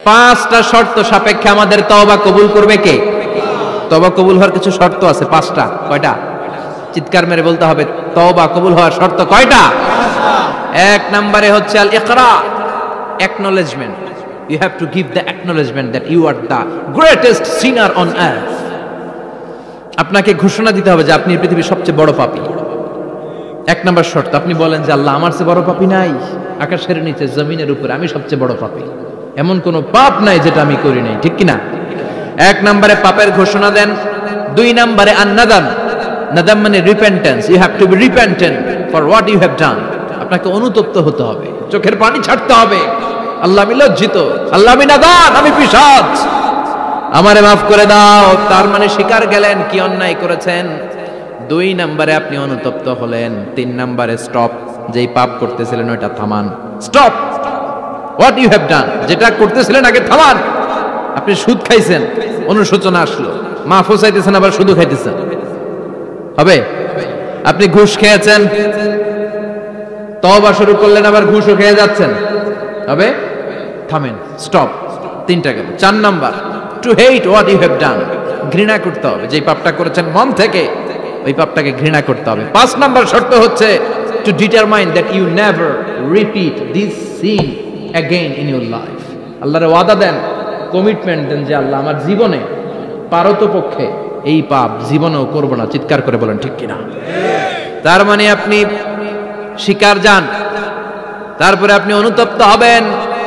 পাঁচটা শর্ত সাপেক্ষে আমাদের তওবা কবুল করবে কে? তওবা কবুল হওয়ার কিছু শর্ত আছে, পাঁচটা। কয়টা? চিৎকার মেরে বলতে হবে, তওবা কবুল হওয়ার শর্ত কয়টা? এক নম্বরে হচ্ছে আল ইকরা, acknowledgement. You have to give the acknowledgement that you are the greatest sinner on earth. আপনাকে ঘোষণা দিতে হবে যে আপনি পৃথিবীর সবচেয়ে বড় পাপী। এক নম্বর শর্ত, আপনি বলেন যে আল্লাহ, আমার চেয়ে বড় পাপী নাই, আকাশের নিচে জমিনের উপরে আমি সবচেয়ে বড় পাপী, এমন কোন পাপ নাই যেটা আমি করি নাই, ঠিক কিনা? এক নম্বরে পাপের ঘোষণা দেন। দুই নম্বরে আন-নাদাম, নাদাম মানে repentance. You have to be repentant for what you have done. আপনাকে অনুতপ্ত হতে হবে, চোখের পানি ছাড়তে হবে। আল্লাহ, আমি লজ্জিত, আল্লাহ আমি নাদান, আমি পিশাচ, আমারে মাফ করে দাও। তার মানে স্বীকার গেলেন কি অন্যায় করেছেন। দুই নম্বরে আপনি অনুতপ্ত হলেন। তিন নম্বরে স্টপ, যেই পাপ করতেছিলেন ওইটা থামান। Stop what you have done, যেটা করতেছিলেন আগে থামান। আপনি সুদ খাইছেন, অনুশোচনা আসলো, মাফও চাইতেছেন, আবার সুদও খাইতেছেন, হবে? আপনি ঘুষ খেয়েছেন, তওবা শুরু করলেন, আবার ঘুষও খেয়ে যাচ্ছেন, হবে? থামেন, স্টপ। তিনটা গেল। চার number, to hate what you have done, ঘৃণা করতে হবে, যে পাপটা করেছেন মন থেকে ওই পাপটাকে ঘৃণা করতে হবে। পাঁচ নাম্বার শর্ত হচ্ছে to determine that you never repeat this sin again in your life. আল্লাহর ওয়াদা দেন, কমিটমেন্ট দেন যে আল্লাহ, আমার জীবনে পারতপক্ষে এই পাপ জীবনেও করব না। চিৎকার করে বলেন ঠিক কিনা? তার মানে আপনি স্বীকার যান, তারপরে আপনি অনুতপ্ত হবেন,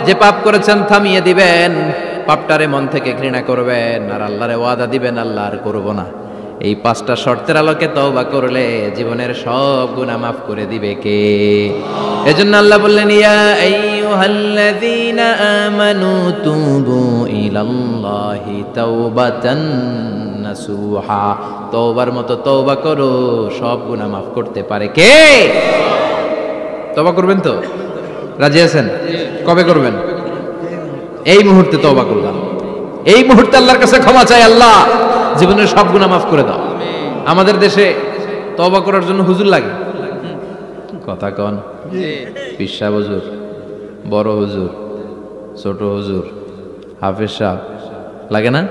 যে পাপ করেছেন থামিয়ে দিবেন, পাপটারে মন থেকে ঘৃণা করবেন, আর আল্লাহরে ওয়াদা দিবেন আল্লাহ আর করব না। এই পাঁচটা শর্তের আলোকে তওবা করলে জীবনের সব গুনাহ মাফ করে দিবে কে? এজন্য আল্লাহ বললেন, ইয়া আইয়ুহাল্লাযীনা আমানু তুবু ইলাল্লাহি তাওবাতান নাসুহা, তওবার মতো তওবা করো, সব গুনাহ মাফ করতে পারে কে? তওবা করবেন তো? রাজি আছেন? কবে করবেন? এই মুহূর্তে তওবা করলাম, এই মুহূর্তে আল্লাহর কাছে ক্ষমা চাই, আল্লাহ জীবনের সব গুনাহ মাফ করে দাও। আমাদের দেশে তওবা করার জন্য হুজুর লাগে, কথা কন? পীর সাহেব হুজুর, বড় হুজুর, ছোট হুজুর, হাফেজ সাহেব লাগে না?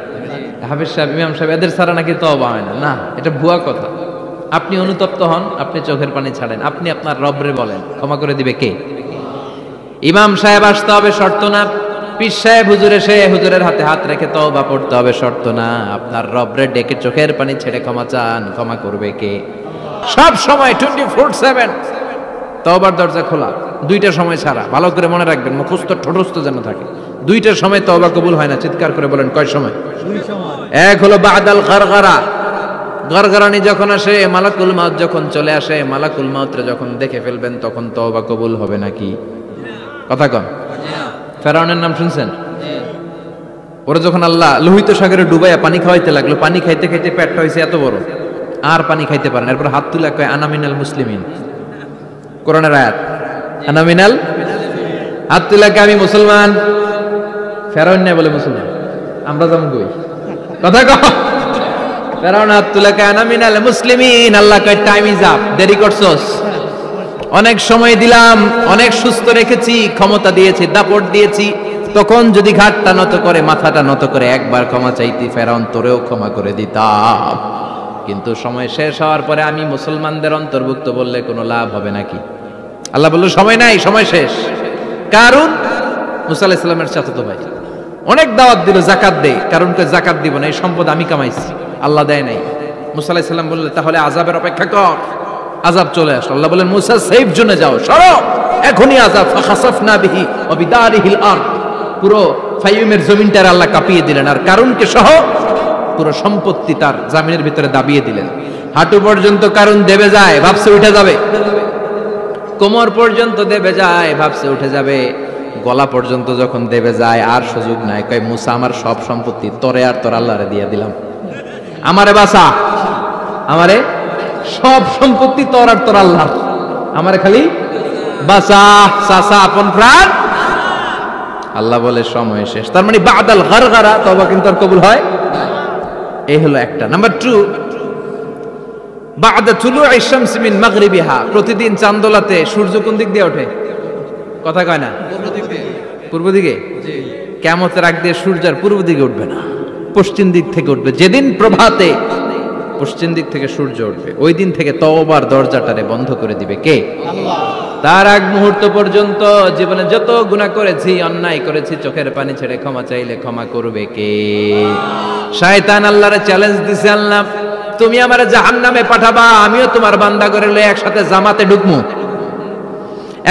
হাফেজ সাহেব, ইমাম সাহেব, এদের ছাড়া নাকি তওবা হয় না। না, এটা ভুয়া কথা। আপনি অনুতপ্ত হন, আপনি চোখের পানি ছাড়েন, আপনি আপনার রবরে বলেন, ক্ষমা করে দিবে কে? ইমাম সাহেব আসতে হবে, শর্ত না। পীর সাহেব হুজুর এসে হুজুরের হাতে হাত রেখে তওবা পড়তে হবে, শর্ত না। আপনার রবরে ডেকে চোখের পানি ছেড়ে ক্ষমা চান, ক্ষমা করবে কে? সব সময় 24/7 তওবার দরজা খোলা, দুইটা সময় ছাড়া। ভালো করে মনে রাখবেন, মুখস্থ ঠোঁটস্থ যেন থাকে। দুইটার সময় তওবা কবুল হয় না। চিৎকার করে বলেন কয় সময়? এক হলো বাদাল গারগারা, গারগারানি যখন আসে, মালাকুল মাউত যখন চলে আসে, মালাকুল মাউতরে যখন দেখে ফেলবেন তখন তওবা কবুল হবে নাকি? কথা কন? ফেরাউনের নাম শুনছেন? ওরা যখন আল্লাহ লোহিত সাগরে ডুবাইয়া পানি খাওয়াইতে লাগলো, পানি খাইতে খাইতে পেটটা হয়েছে এত বড়, আর পানি খাইতে পারেন। এরপর হাত তুলে কয় আনা মিনাল মুসলিমিন, কোরআনের আয়াত, আনা মিনাল, হাত তুলে কয় আমি মুসলমান। ফেরাউন না বলে মুসলমান, আমরা যেমন কই, কথা কন? ফেরাউন হাত তুলে কয় আনা মিনাল মুসলিমিন। আল্লাহ কয় টাইম ইজ আপ, দেরি করছস, অনেক সময় দিলাম, অনেক সুস্থ রেখেছি, ক্ষমতা দিয়েছি, দাপট দিয়েছি, তখন যদি ঘাটটা নত করে, মাথাটা নত করে একবার ক্ষমা চাইতি, ফেরাউন তোরেও ক্ষমা করে দিতাম। কিন্তু সময় শেষ হওয়ার পরে আমি মুসলমানদের অন্তর্ভুক্ত বললে কোনো লাভ হবে নাকি? আল্লাহ বলল সময় নাই, সময় শেষ। কারণ মুসা আলাইহিস সালামের চাচাতো ভাই অনেক দাওয়াত দিল, যাকাত দে, কারণ কে যাকাত দিব না, এই সম্পদ আমি কামাইছি, আল্লাহ দেয় নাই। মুসা আলাইহিস সালাম বললেন তাহলে আযাবের অপেক্ষা কর। আযাব চলে আসলো। আল্লাহ বলেন মুসা সেফ জোনে যাও, সরো, এখনই আযাব। ফাখাসাফনা বিহি ওয়া বিদারিহিল আরদ, পুরো ফাইমের জমিনটার আল্লাহ কাঁপিয়ে দিলেন, আর কারুনকে সহ পুরো সম্পত্তি তার জামিনের ভিতরে দাবিয়ে দিলেন। হাঁটু পর্যন্ত কারুন দেবে যায়, ভাবছে উঠে যাবে, কোমর পর্যন্ত দেবে যায়, ভাবছে উঠে যাবে, গলা পর্যন্ত যখন দেবে যায় আর সুযোগ নাই। কয় মুসা আমার সব সম্পত্তি তোরে আর তোর আল্লাহরে দিয়ে দিলাম, আমারে বাঁচা, আমারে সব সম্পত্তি তোর আর তোর আল্লাহ, আমারে খালি বাঁচা, চাচা আপন প্রাণ। আল্লাহ বলে সময় শেষ। তার মানে বাদাল গারগারা তওবা কিন্তু আর কবুল হয়। এই হলো একটা। নাম্বার 2, বাদা তুলুই শামস মিন মাগরিবিহা, প্রতিদিন চাঁদোলাতে সূর্য কোন দিক দিয়ে ওঠে? কথা কয় না? পূর্ব দিকে। কিয়ামতের আগ দিয়ে সূর্যের পূর্ব দিকে উঠবে না, পশ্চিম দিক থেকে উঠবে। যেদিন প্রভাতে পশ্চিম দিক থেকে সূর্য উঠবে, ওই দিন থেকে তওবার দরজাটারে বন্ধ করে দিবে কে? আল্লাহ। তার আগ মুহূর্ত পর্যন্ত জীবনে যত গুনাহ করেছি, অন্যায় করেছি, চোখের পানি ছেড়ে ক্ষমা চাইলে ক্ষমা করবে কে? শয়তান আল্লাহরে চ্যালেঞ্জ দিছে, আল্লাহ তুমি আমারে জাহান্নামে পাঠাবা, আমিও তোমার বান্দা করে লয়ে একসাথে জামাতে ঢুকমু,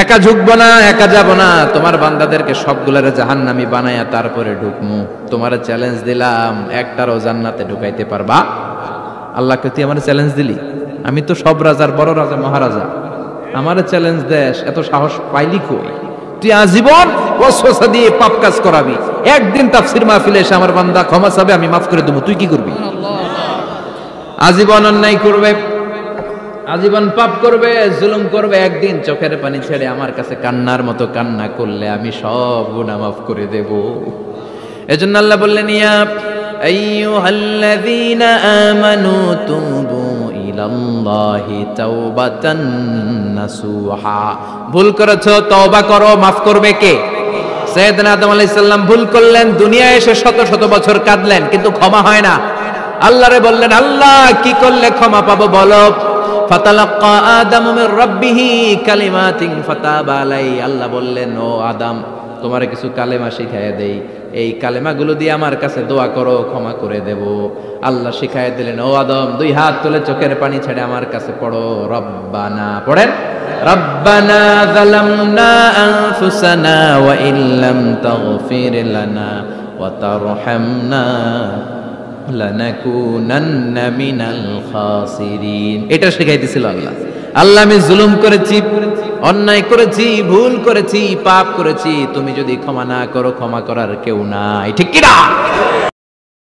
একা ঝুঁকবো না, একা যাব না, তোমার বান্দাদেরকে সবগুলারে জাহান্নামী বানায়া তারপরে ঢুকমু। তোমারে চ্যালেঞ্জ দিলাম, একটারও জান্নাতে ঢুকাইতে পারবা? আল্লাহকে তুই আমার চ্যালেঞ্জ দিলি? আমি তো সব রাজার বড় রাজা, মহারাজা, আমার চ্যালেঞ্জ দেশ, এত সাহস পাইলি কই? তুই আজীবন ওয়াসওয়াসা দিয়ে পাপ কাজ করাবি, একদিন তাফসীর মাহফিলে এসে আমার বান্দা ক্ষমা চাবে, আমি মাফ করে দেবো, তুই কি করবি? আজীবন অন্যায় করবে, আজীবন পাপ করবে, জুলুম করবে, একদিন চোখের পানি ছেড়ে আমার কাছে কান্নার মতো কান্না করলে আমি সব গুনাহ মাফ করে দেব। এজন্য আল্লাহ বললেন, ইয়া আইয়ুহাল্লাযীনা আমানু তুবু ইলাল্লাহি তাওবাতান নাসুহা। ভুল করেছো, তওবা করো, মাফ করবে কে? সাইয়েদনা আদম আলাইহিস সালাম ভুল করলেন, দুনিয়ায় এসে শত শত বছর কাঁদলেন, কিন্তু ক্ষমা হয় না। আল্লাহরে বললেন, আল্লাহ কি করলে ক্ষমা পাবো বলো? ফাতালাক্কা আদামু মির রাব্বিহি কালিমাতিন ফাতাবা আলাই। আল্লাহ বললেন, ও আদম, তোমারে কিছু কালেমা শিখাইয়া দেই, এই কালেমাগুলো দিয়ে আমার কাছে দোয়া করো, ক্ষমা করে দেব। আল্লাহ শিখাইয়া দিলেন, ও আদম, দুই হাত তুলে চোখের পানি ছেড়ে আমার কাছে পড়ো, রব্বানা, পড়েন, রব্বানা যালামনা আনফুসানা ওয়া ইল্লাম তাগফির লানা ওয়া তারহামনা লানাকুনান্না মিনাল খাসিরিন। এটা শিখাইতেছিল আল্লাহ। আল্লাহ, আমি জুলুম করেছি, অন্যায় করেছি, ভুল করেছি, পাপ করেছি, তুমি যদি ক্ষমা না করো, ক্ষমা করার কেউ নাই, ঠিক কি না?